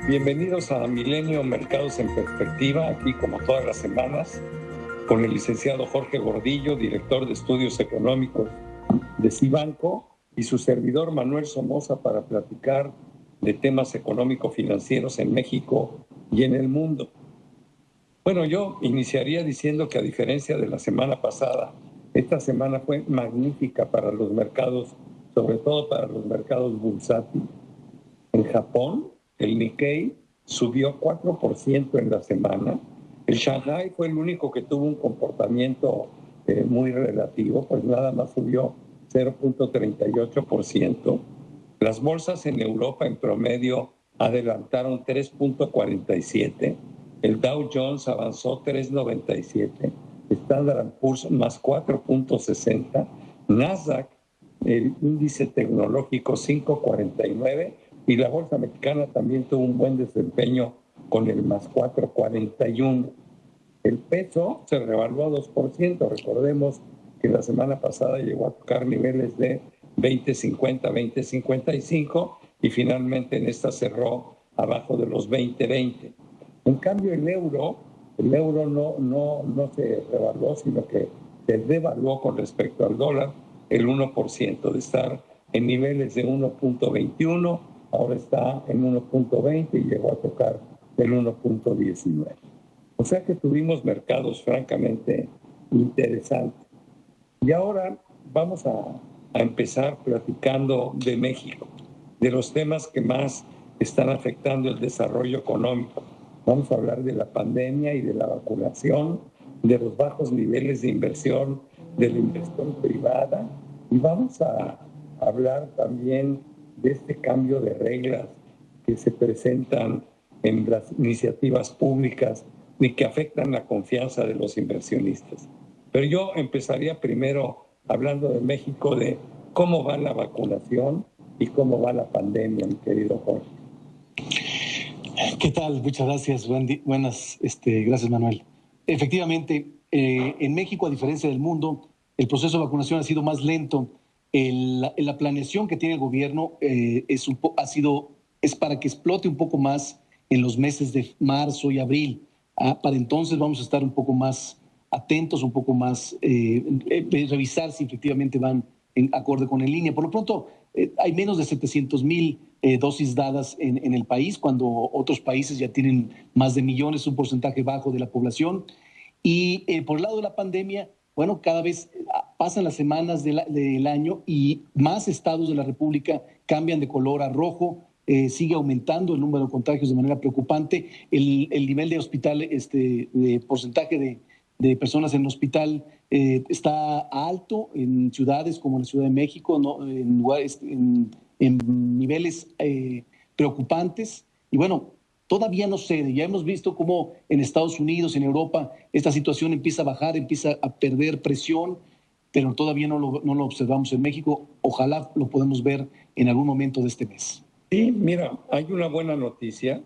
Bienvenidos a Milenio Mercados en Perspectiva, aquí como todas las semanas, con el licenciado Jorge Gordillo, director de Estudios Económicos de Cibanco, y su servidor Manuel Somoza para platicar de temas económico-financieros en México y en el mundo. Bueno, yo iniciaría diciendo que a diferencia de la semana pasada, esta semana fue magnífica para los mercados, sobre todo para los mercados bursátiles. En Japón, el Nikkei subió 4% en la semana. El Shanghai fue el único que tuvo un comportamiento muy relativo, pues nada más subió 0.38%. Las bolsas en Europa en promedio adelantaron 3.47%. El Dow Jones avanzó 3.97%. Standard & Poor's más 4.60%. Nasdaq, el índice tecnológico 5.49%. Y la bolsa mexicana también tuvo un buen desempeño con el más 4.41%. El peso se revaluó 2%. Recordemos que la semana pasada llegó a tocar niveles de 20.50, 20.55 y finalmente en esta cerró abajo de los 20.20. En cambio el euro no se revaluó, sino que se devaluó con respecto al dólar el 1%, de estar en niveles de 1.21, ahora está en 1.20 y llegó a tocar el 1.19. O sea que tuvimos mercados francamente interesantes. Y ahora vamos a empezar platicando de México, de los temas que más están afectando el desarrollo económico. Vamos a hablar de la pandemia y de la vacunación, de los bajos niveles de inversión de la inversión privada, y vamos a hablar también de este cambio de reglas que se presentan en las iniciativas públicas y que afectan la confianza de los inversionistas. Pero yo empezaría primero hablando de México, de cómo va la vacunación y cómo va la pandemia, mi querido Jorge. ¿Qué tal? Muchas gracias. Buenas, gracias, Manuel. Efectivamente, en México, a diferencia del mundo, el proceso de vacunación ha sido más lento. La planeación que tiene el gobierno es para que explote un poco más en los meses de marzo y abril. Para entonces vamos a estar un poco más atentos, un poco más, revisar si efectivamente van en acorde con en línea. Por lo pronto, hay menos de 700,000 dosis dadas en el país, cuando otros países ya tienen más de millones, un porcentaje bajo de la población. Y por el lado de la pandemia, bueno, cada vez pasan las semanas del año y más estados de la República cambian de color a rojo. Sigue aumentando el número de contagios de manera preocupante. El nivel de hospital, de porcentaje de personas en hospital está alto en ciudades como la Ciudad de México, ¿no? en niveles preocupantes. Y bueno, todavía no cede. Ya hemos visto cómo en Estados Unidos, en Europa, esta situación empieza a bajar, empieza a perder presión, pero todavía no lo observamos en México. Ojalá lo podemos ver en algún momento de este mes. Sí, mira, hay una buena noticia,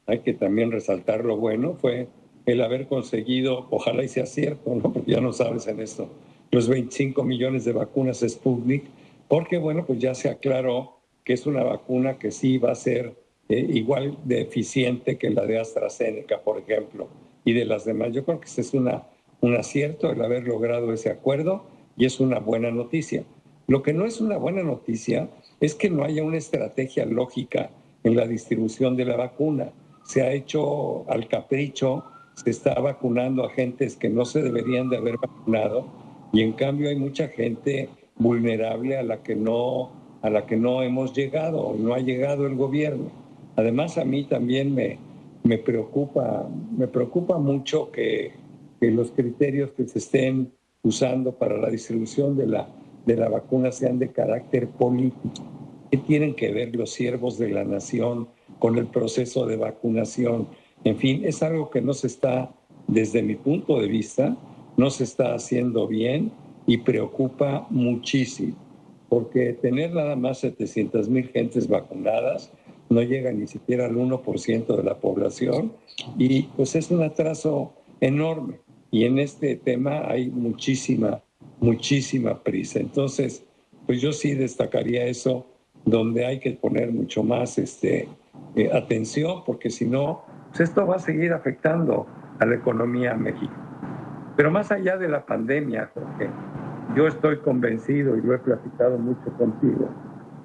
hay que también resaltar lo bueno, fue el haber conseguido, ojalá y sea cierto, ¿no? Porque ya no sabes en esto, los 25 millones de vacunas Sputnik, porque bueno, pues ya se aclaró que es una vacuna que sí va a ser igual de eficiente que la de AstraZeneca, por ejemplo, y de las demás. Yo creo que ese es un acierto el haber logrado ese acuerdo y es una buena noticia. Lo que no es una buena noticia es que no haya una estrategia lógica en la distribución de la vacuna. Se ha hecho al capricho, se está vacunando a gentes que no se deberían de haber vacunado y en cambio hay mucha gente vulnerable a la que no hemos llegado, no ha llegado el gobierno. Además, a mí también me preocupa mucho que los criterios que se estén usando para la distribución de la vacuna sean de carácter político. ¿Qué tienen que ver los siervos de la nación con el proceso de vacunación? En fin, es algo que no se está, desde mi punto de vista, no se está haciendo bien y preocupa muchísimo, porque tener nada más 700,000 gentes vacunadas no llega ni siquiera al 1% de la población y pues es un atraso enorme. Y en este tema hay muchísima prisa. Entonces, pues yo sí destacaría eso, donde hay que poner mucho más atención, porque si no, pues esto va a seguir afectando a la economía mexicana. Pero más allá de la pandemia, Jorge, yo estoy convencido, y lo he platicado mucho contigo,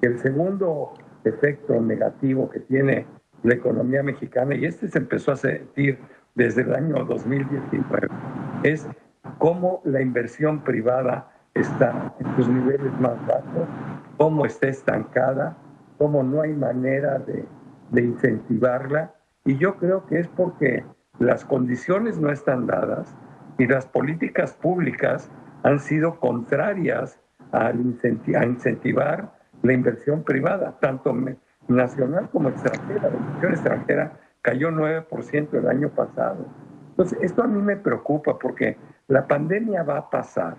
que el segundo efecto negativo que tiene la economía mexicana, y este se empezó a sentir desde el año 2019, es cómo la inversión privada está en sus niveles más bajos, cómo está estancada, cómo no hay manera de incentivarla. Y yo creo que es porque las condiciones no están dadas y las políticas públicas han sido contrarias a incentivar la inversión privada, tanto nacional como extranjera. La inversión extranjera cayó 9% el año pasado. Entonces, esto a mí me preocupa porque la pandemia va a pasar,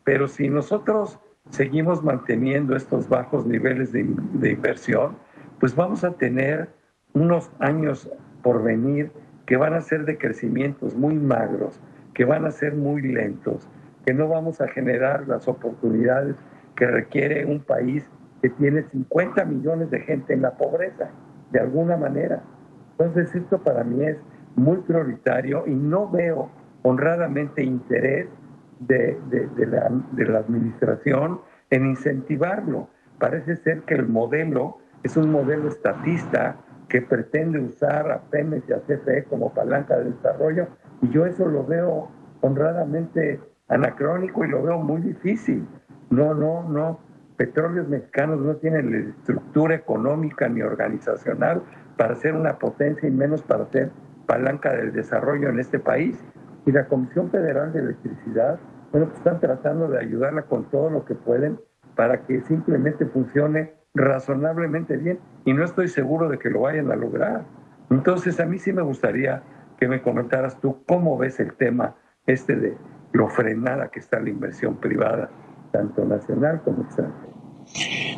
pero si nosotros seguimos manteniendo estos bajos niveles de inversión, pues vamos a tener unos años por venir que van a ser de crecimientos muy magros, que van a ser muy lentos, que no vamos a generar las oportunidades que requiere un país que tiene 50 millones de gente en la pobreza, de alguna manera. Entonces, esto para mí es muy prioritario y no veo honradamente interés de la administración en incentivarlo. Parece ser que el modelo es un modelo estatista que pretende usar a Pemex y a CFE como palanca de desarrollo, y yo eso lo veo honradamente anacrónico y lo veo muy difícil. No. Petróleos Mexicanos no tienen la estructura económica ni organizacional para ser una potencia y menos para ser palanca del desarrollo en este país. Y la Comisión Federal de Electricidad, bueno, pues están tratando de ayudarla con todo lo que pueden para que simplemente funcione razonablemente bien, y no estoy seguro de que lo vayan a lograr. Entonces, a mí sí me gustaría que me comentaras tú cómo ves el tema de lo frenada que está la inversión privada, tanto nacional como extranjera.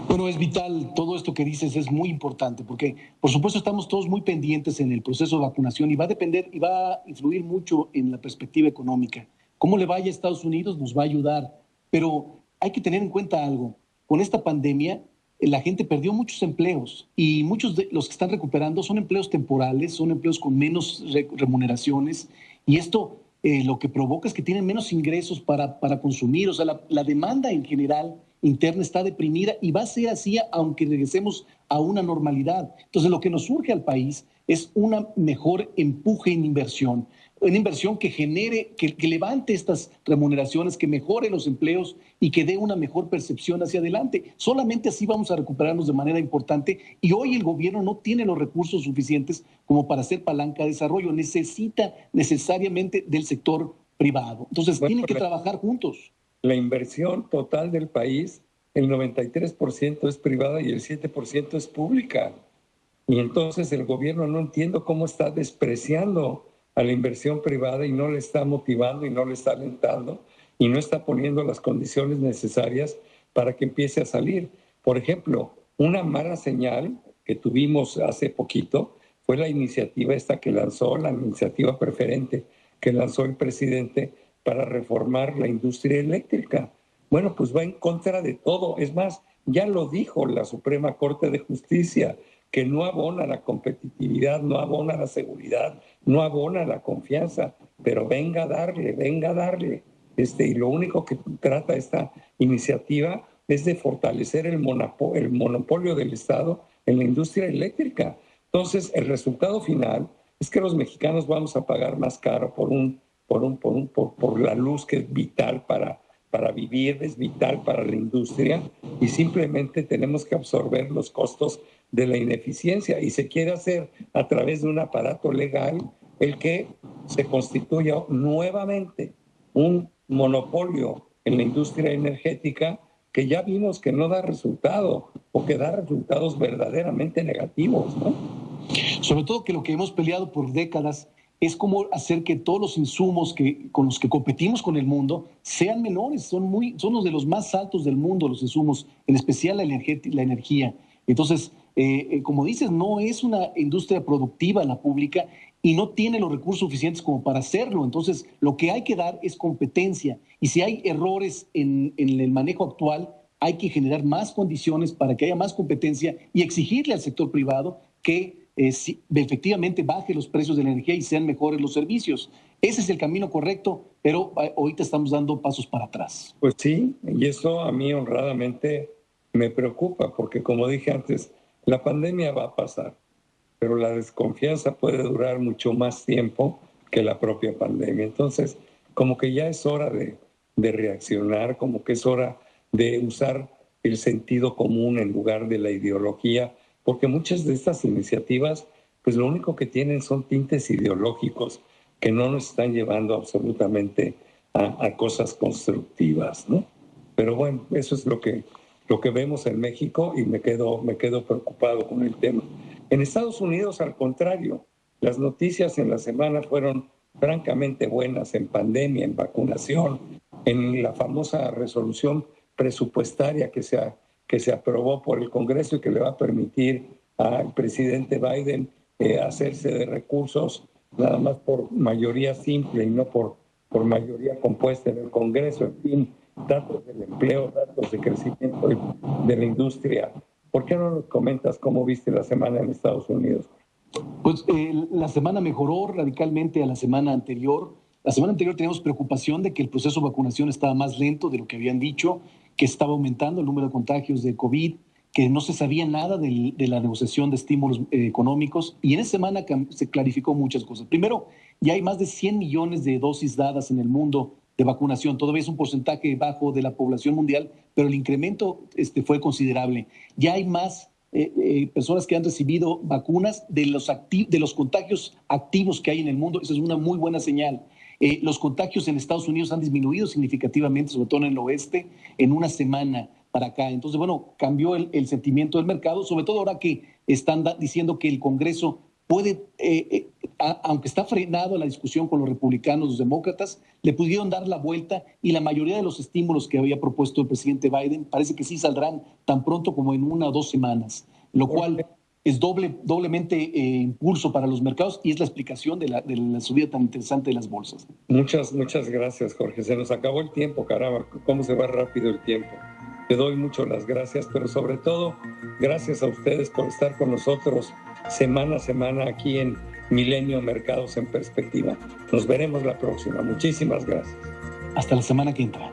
Bueno, es vital, todo esto que dices es muy importante, porque por supuesto estamos todos muy pendientes en el proceso de vacunación y va a depender y va a influir mucho en la perspectiva económica. Cómo le vaya a Estados Unidos nos va a ayudar, pero hay que tener en cuenta algo. Con esta pandemia, la gente perdió muchos empleos y muchos de los que están recuperando son empleos temporales, son empleos con menos remuneraciones, y esto lo que provoca es que tienen menos ingresos para consumir. O sea, la demanda en general interna está deprimida y va a ser así aunque regresemos a una normalidad. Entonces, lo que nos surge al país es una mejor empuje en inversión, una inversión que genere, que levante estas remuneraciones, que mejore los empleos y que dé una mejor percepción hacia adelante. Solamente así vamos a recuperarnos de manera importante, y hoy el gobierno no tiene los recursos suficientes como para hacer palanca de desarrollo. Necesita necesariamente del sector privado. Entonces, tienen que trabajar juntos. La inversión total del país, el 93% es privada y el 7% es pública. Y entonces el gobierno, no entiendo cómo está despreciando a la inversión privada y no le está motivando y no le está alentando y no está poniendo las condiciones necesarias para que empiece a salir. Por ejemplo, una mala señal que tuvimos hace poquito fue la iniciativa que lanzó, la iniciativa preferente que lanzó el presidente para reformar la industria eléctrica. Bueno, pues va en contra de todo. Es más, ya lo dijo la Suprema Corte de Justicia, que no abona la competitividad, no abona la seguridad, no abona la confianza, pero venga a darle. Y lo único que trata esta iniciativa es de fortalecer el monopolio del Estado en la industria eléctrica. Entonces, el resultado final es que los mexicanos vamos a pagar más caro por la luz, que es vital para vivir, es vital para la industria, y simplemente tenemos que absorber los costos de la ineficiencia, y se quiere hacer a través de un aparato legal el que se constituya nuevamente un monopolio en la industria energética que ya vimos que no da resultado, o que da resultados verdaderamente negativos, ¿no? Sobre todo que lo que hemos peleado por décadas es cómo hacer que todos los insumos con los que competimos con el mundo sean menores. Son los de los más altos del mundo, los insumos, en especial la energía. Entonces, como dices, no es una industria productiva la pública y no tiene los recursos suficientes como para hacerlo. Entonces, lo que hay que dar es competencia. Y si hay errores en el manejo actual, hay que generar más condiciones para que haya más competencia y exigirle al sector privado que si efectivamente baje los precios de la energía y sean mejores los servicios. Ese es el camino correcto, pero ahorita estamos dando pasos para atrás. Pues sí, y eso a mí honradamente me preocupa, porque como dije antes, la pandemia va a pasar, pero la desconfianza puede durar mucho más tiempo que la propia pandemia. Entonces, como que ya es hora de reaccionar, como que es hora de usar el sentido común en lugar de la ideología, porque muchas de estas iniciativas, pues lo único que tienen son tintes ideológicos que no nos están llevando absolutamente a cosas constructivas, ¿no? Pero bueno, eso es lo que vemos en México y me quedo preocupado con el tema. En Estados Unidos, al contrario, las noticias en la semana fueron francamente buenas en pandemia, en vacunación, en la famosa resolución presupuestaria que se aprobó por el Congreso y que le va a permitir al presidente Biden hacerse de recursos nada más por mayoría simple y no por mayoría compuesta en el Congreso. En fin, datos del empleo, datos de crecimiento de la industria. ¿Por qué no nos comentas cómo viste la semana en Estados Unidos? Pues la semana mejoró radicalmente a la semana anterior. La semana anterior teníamos preocupación de que el proceso de vacunación estaba más lento de lo que habían dicho, que estaba aumentando el número de contagios de COVID, que no se sabía nada de la negociación de estímulos económicos, y en esa semana se clarificó muchas cosas. Primero, ya hay más de 100 millones de dosis dadas en el mundo de vacunación. Todavía es un porcentaje bajo de la población mundial, pero el incremento fue considerable. Ya hay más personas que han recibido vacunas de los contagios activos que hay en el mundo. Esa es una muy buena señal. Los contagios en Estados Unidos han disminuido significativamente, sobre todo en el oeste, en una semana para acá. Entonces, bueno, cambió el sentimiento del mercado, sobre todo ahora que están diciendo que el Congreso puede, aunque está frenado la discusión con los republicanos, los demócratas, le pudieron dar la vuelta y la mayoría de los estímulos que había propuesto el presidente Biden parece que sí saldrán tan pronto como en 1 o 2 semanas, lo cual es doblemente impulso para los mercados y es la explicación de la subida tan interesante de las bolsas. Muchas gracias, Jorge. Se nos acabó el tiempo, caramba, cómo se va rápido el tiempo. Te doy mucho las gracias, pero sobre todo, gracias a ustedes por estar con nosotros semana a semana aquí en Milenio Mercados en Perspectiva. Nos veremos la próxima. Muchísimas gracias. Hasta la semana que entra.